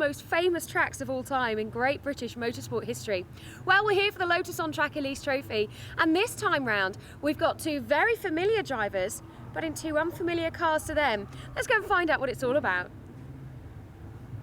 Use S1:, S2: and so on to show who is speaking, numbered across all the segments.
S1: most famous tracks of all time in great British motorsport history. Well, we're here for the Lotus on Track Elise Trophy, and this time round we've got two very familiar drivers, but in two unfamiliar cars to them. Let's go and find out what it's all about.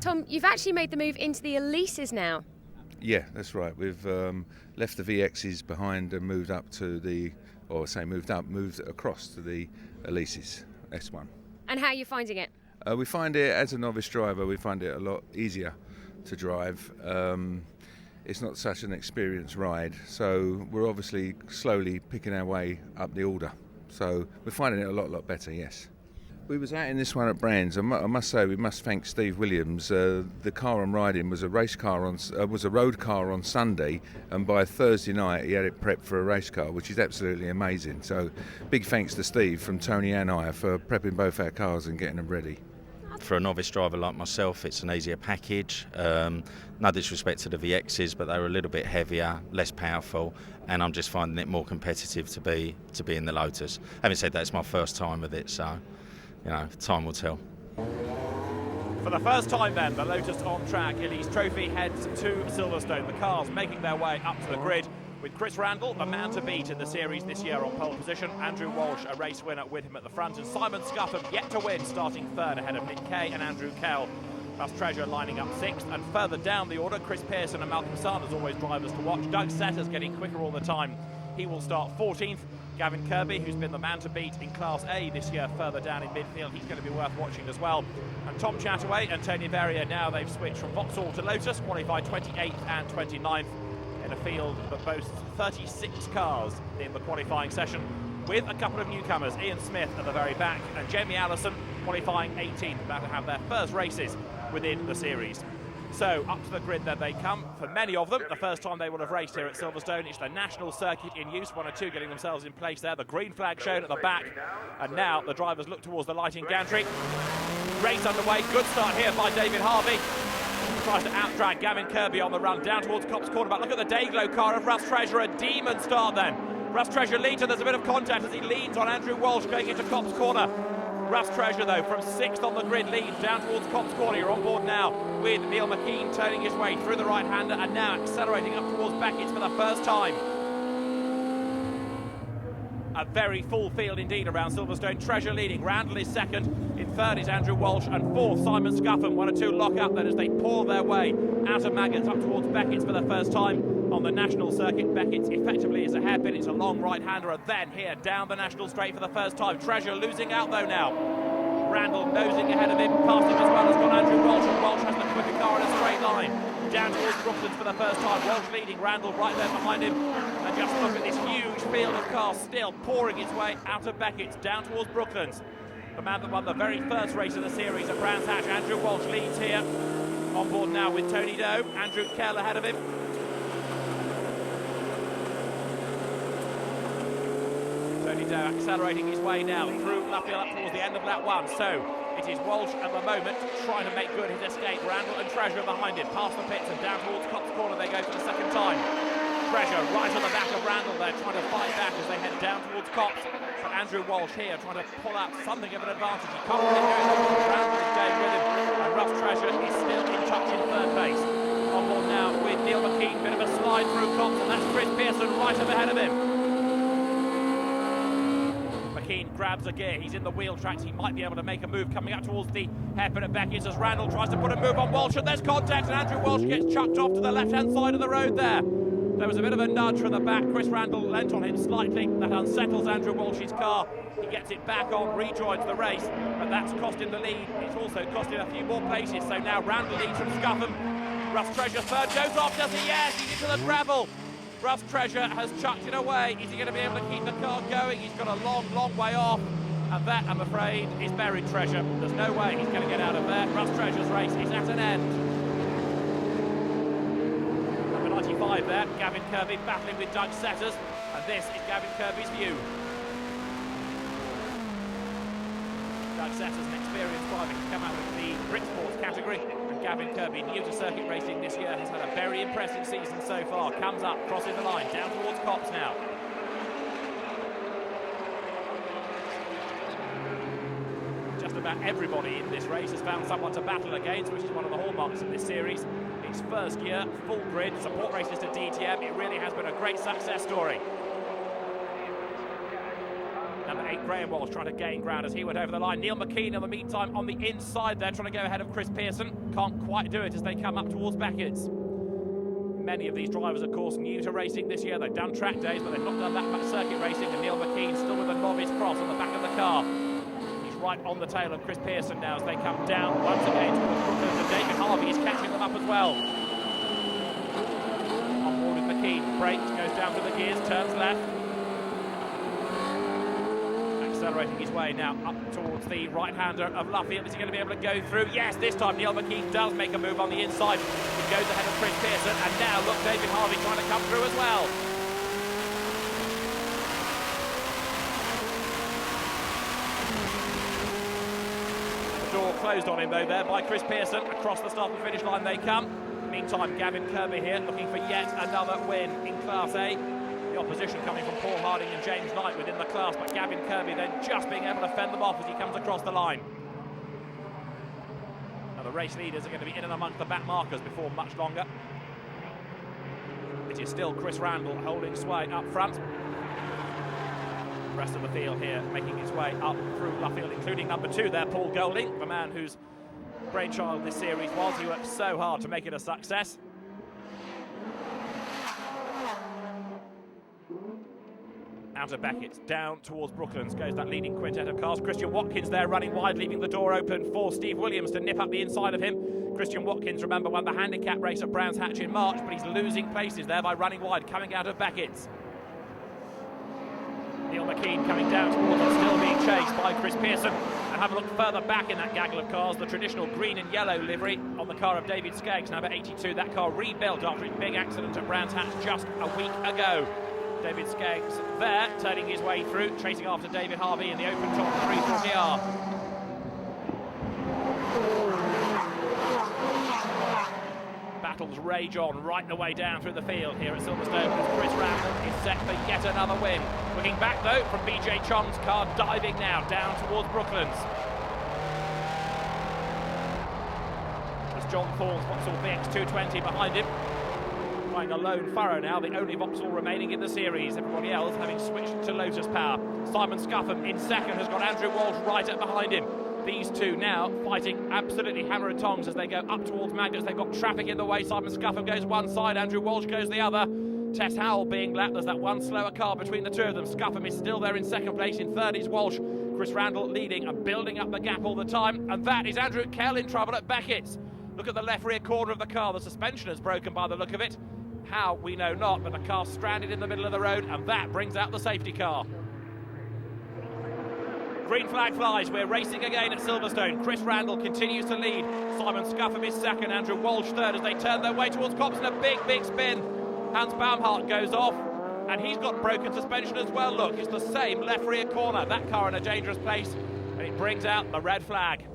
S1: Tom, you've actually made the move into the Elises now.
S2: Yeah, that's right. We've left the VXs behind and moved up to moved across to the Elises S1.
S1: And how are you finding it?
S2: We find it, as a novice driver, we find it a lot easier to drive. It's not such an experienced ride, so we're obviously slowly picking our way up the order. So we're finding it a lot better, yes. We was out in this one at Brands. I must say we must thank Steve Williams. The car I'm riding was a race car was a road car on Sunday, and by Thursday night he had it prepped for a race car, which is absolutely amazing. So big thanks to Steve from Tony and I for prepping both our cars and getting them ready.
S3: For a novice driver like myself, it's an easier package. No disrespect to the VXs, but they were a little bit heavier, less powerful, and I'm just finding it more competitive to be in the Lotus. Having said that, it's my first time with it, so time will tell.
S4: For the first time then, the Lotus on Track Elise Trophy heads to Silverstone. The cars making their way up to the grid, with Chris Randall, the man to beat in the series this year, on pole position. Andrew Walsh, a race winner, with him at the front, and Simon Scuffham yet to win, starting third ahead of Nick Kay and Andrew Kell. Plus Treasure lining up sixth, and further down the order, Chris Pearson and Malcolm Sanders, always drivers to watch. Doug Setters getting quicker all the time. He will start 14th. Gavin Kirby, who's been the man to beat in Class A this year, further down in midfield, he's going to be worth watching as well. And Tom Chataway and Tony Verrier, now they've switched from Vauxhall to Lotus, qualified 28th and 29th in a field that boasts 36 cars in the qualifying session, with a couple of newcomers, Ian Smith at the very back and Jamie Allison qualifying 18th, about to have their first races within the series. So up to the grid then they come. For many of them, the first time they will have raced here at Silverstone. It's the national circuit in use, one or two getting themselves in place there. The green flag shown at the back, and now the drivers look towards the lighting gantry. Race underway, good start here by David Harvey. Tries to outdrag Gavin Kirby on the run down towards Copse Corner, but look at the Dayglow car of Russ Treasure, a demon start then. Russ Treasure leads, and there's a bit of contact as he leans on Andrew Walsh going into Copse Corner. Russ Treasure, though, from sixth on the grid, leads down towards Copse Corner. You're on board now with Neil McKean turning his way through the right-hander and now accelerating up towards Beckett's for the first time. A very full field indeed around Silverstone. Treasure leading, Randall is second, in third is Andrew Walsh, and fourth Simon Scuffham. One or two lock up then as they pour their way out of Maggots up towards Beckett's for the first time on the national circuit. Beckett's effectively is a hairpin, it's a long right-hander, and then here down the national straight for the first time. Treasure losing out though now. Randall nosing ahead of him, past him as well has gone Andrew Walsh, and Walsh has the quicker car in a straight line. Down towards Brooklands for the first time, Walsh leading, Randall right there behind him, and just look at this huge field of cars still pouring its way out of Beckett's, down towards Brooklands. The man that won the very first race of the series at Brands Hatch, Andrew Walsh leads here. On board now with Tony Doe, Andrew Kell ahead of him. Tony Doe accelerating his way now through Luffield up towards the end of lap one. So it is Walsh at the moment trying to make good his escape. Randall and Treasure behind him, past the pits and down towards Copse Corner they go for the second time. Treasure right on the back of Randall there, trying to fight back as they head down towards Copse. But Andrew Walsh here trying to pull out something of an advantage. He can't really go on. Randall is going with him, and Russ Treasure is still in touch in third place. On board now with Neil McKean, bit of a slide through Copse, and that's Chris Pearson right up ahead of him. McKean grabs a gear, he's in the wheel tracks, he might be able to make a move coming up towards the hairpin at Beckett's as Randall tries to put a move on Walsh, and there's contact, and Andrew Walsh gets chucked off to the left-hand side of the road there. There was a bit of a nudge from the back. Chris Randall leant on him slightly. That unsettles Andrew Walsh's car. He gets it back on, rejoins the race, but that's cost him the lead. It's also cost him a few more places. So now Randall leads from Scuffham. Russ Treasure third, goes off, does he? Yes, he's into the gravel. Russ Treasure has chucked it away. Is he going to be able to keep the car going? He's got a long way off. And that, I'm afraid, is buried Treasure. There's no way he's going to get out of there. Russ Treasure's race is at an end. 95 there, Gavin Kirby battling with Doug Setters, and this is Gavin Kirby's view. Doug Setters, an experienced driver, has come out of the Brit Sports category, and Gavin Kirby, new to circuit racing this year, has had a very impressive season so far. Comes up, crossing the line, down towards Copse now. Just about everybody in this race has found someone to battle against, which is one of the hallmarks of this series. Its first year, full grid, support races to DTM. It really has been a great success story. Number 8, Graham Walsh, trying to gain ground as he went over the line. Neil McKean, in the meantime, on the inside there, trying to go ahead of Chris Pearson. Can't quite do it as they come up towards Beckett's. Many of these drivers, of course, new to racing this year. They've done track days, but they've not done that much circuit racing. And Neil McKean still with a novice cross on the back of the car. He's right on the tail of Chris Pearson now as they come down once again towards Brooklyn. And David Harvey is catching them up as well. On board with McKean, brakes, goes down to the gears, turns left. Accelerating his way now up towards the right-hander of Luffield. Is he going to be able to go through? Yes, this time Neil McKean does make a move on the inside. He goes ahead of Chris Pearson, and now look, David Harvey trying to come through as well. The door closed on him though there by Chris Pearson. Across the start and finish line they come. Meantime, Gavin Kirby here looking for yet another win in Class A. The opposition coming from Paul Harding and James Knight within the class, but Gavin Kirby then just being able to fend them off as he comes across the line. Now the race leaders are going to be in and amongst the back markers before much longer. It is still Chris Randall holding sway up front. The rest of the field here making its way up through Luffield, including number 2 there, Paul Golding, the man whose brainchild this series was. He worked so hard to make it a success. Out of Beckett, down towards Brooklands goes that leading quintet of cars. Christian Watkins there running wide, leaving the door open for Steve Williams to nip up the inside of him. Christian Watkins, remember, won the handicap race at Brands Hatch in March, but he's losing places there by running wide, coming out of Beckett's. Neil McKean coming down towards it, still being chased by Chris Pearson. And have a look further back in that gaggle of cars, the traditional green and yellow livery on the car of David Skeggs, number 82. That car rebuilt after his big accident at Brands Hatch just a week ago. David Skeggs there, turning his way through, chasing after David Harvey in the open top 340R. Battles rage on right the way down through the field here at Silverstone as Chris Randall is set for yet another win. Looking back though from BJ Chong's car, diving now down towards Brooklands. As John Thorne's Vauxhall VX220 behind him. Trying a lone furrow now, the only Vauxhall remaining in the series. Everybody else having switched to Lotus power. Simon Scuffham in second has got Andrew Walsh right up behind him. These two now fighting absolutely hammer and tongs as they go up towards Magnus. They've got traffic in the way. Simon Scuffham goes one side, Andrew Walsh goes the other. Tess Howell being lapped. There's that one slower car between the two of them. Scuffham is still there in second place. In third is Walsh. Chris Randall leading and building up the gap all the time. And that is Andrew Kell in trouble at Beckett's. Look at the left rear corner of the car. The suspension is broken by the look of it. How, we know not, but the car's stranded in the middle of the road, and that brings out the safety car. Green flag flies, we're racing again at Silverstone. Chris Randall continues to lead. Simon Scuffham is second, Andrew Walsh third as they turn their way towards Copson. A big spin. Hans Baumhart goes off, and he's got broken suspension as well. Look, it's the same left rear corner. That car in a dangerous place, and it brings out the red flag.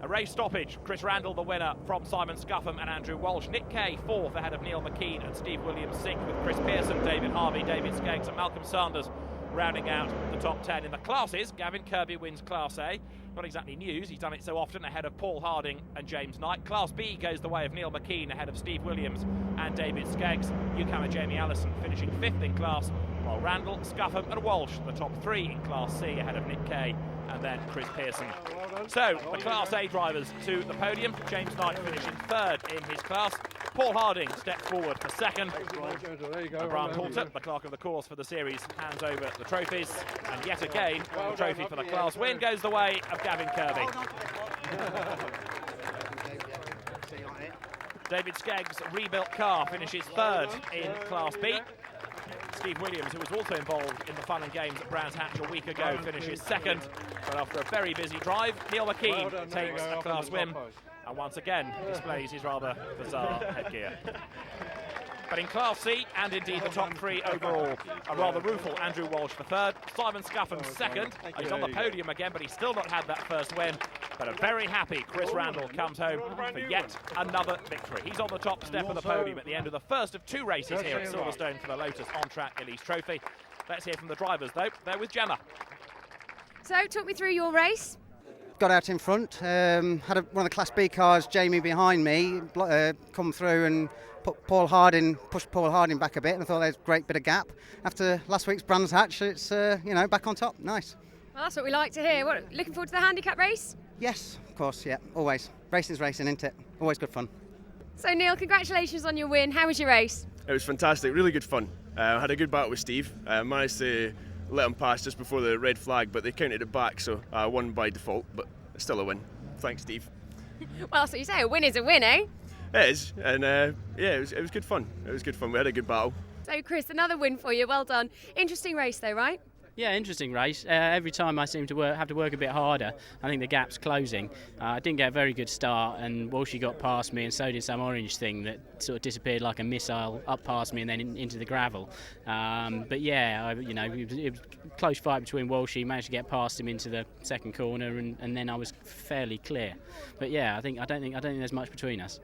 S4: A race stoppage. Chris Randall the winner from Simon Scuffham and Andrew Walsh. Nick Kay fourth ahead of Neil McKean and Steve Williams sixth, with Chris Pearson, David Harvey, David Skeggs and Malcolm Sanders rounding out the top 10 in the classes. Gavin Kirby wins Class A. Not exactly news, he's done it so often, ahead of Paul Harding and James Knight. Class B goes the way of Neil McKean ahead of Steve Williams and David Skeggs. Newcomer Jamie Allison finishing fifth in class, while Randall, Scuffham and Walsh the top 3 in Class C ahead of Nick Kay and then Chris Pearson. So the Class A drivers to the podium. James Knight finishing third in his class. Paul Harding steps forward for second. Brian Halter, the clerk of the course for the series, hands over the trophies. And yet again, the trophy for the class win goes the way of Gavin Kirby. David Skeggs' rebuilt car finishes third in Class B. Steve Williams, who was also involved in the fun and games at Brands Hatch a week ago, finishes second. But after a very busy drive, Neil McKean takes a class win and once again displays his rather bizarre headgear. But in Class C, and indeed the top 3 overall, a rather rueful Andrew Walsh the third, Simon Scuffham second. He's on the podium again, but he's still not had that first win. But a very happy Chris Randall comes home for yet another victory. He's on the top step of the podium at the end of the first of 2 races here at Silverstone for the Lotus on-track Elise Trophy. Let's hear from the drivers, though. They're with Gemma.
S1: So, talk me through your race.
S5: got out in front. Had one of the Class B cars, Jamie, behind me, come through and pushed Paul Harding back a bit, and I thought there was a great bit of gap. After last week's Brands Hatch, it's back on top. Nice.
S1: Well, that's what we like to hear. Looking forward to the handicap race?
S5: Yes, of course, yeah, always. Racing's racing, isn't it? Always good fun.
S1: So Neil, congratulations on your win. How was your race?
S6: It was fantastic, really good fun. I had a good battle with Steve. Managed to let him pass just before the red flag, but they counted it back, so I won by default, but it's still a win. Thanks, Steve.
S1: Well, that's what you say, a win is a win, eh?
S6: It is, and it was good fun. It was good fun. We had a good battle.
S1: So Chris, another win for you. Well done. Interesting race though, right?
S7: Yeah, interesting race. Every time I seem to have to work a bit harder. I think the gap's closing. I didn't get a very good start, and Walshy got past me, and so did some orange thing that sort of disappeared like a missile up past me and then into the gravel. But yeah, it was a close fight between Walshy. Managed to get past him into the second corner, and then I was fairly clear. But yeah, I don't think there's much between us.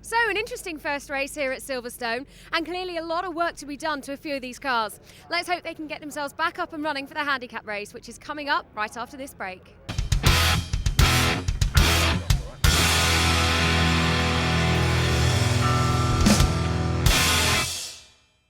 S1: So an interesting first race here at Silverstone, and clearly a lot of work to be done to a few of these cars. Let's hope they can get themselves back up and running for the handicap race, which is coming up right after this break.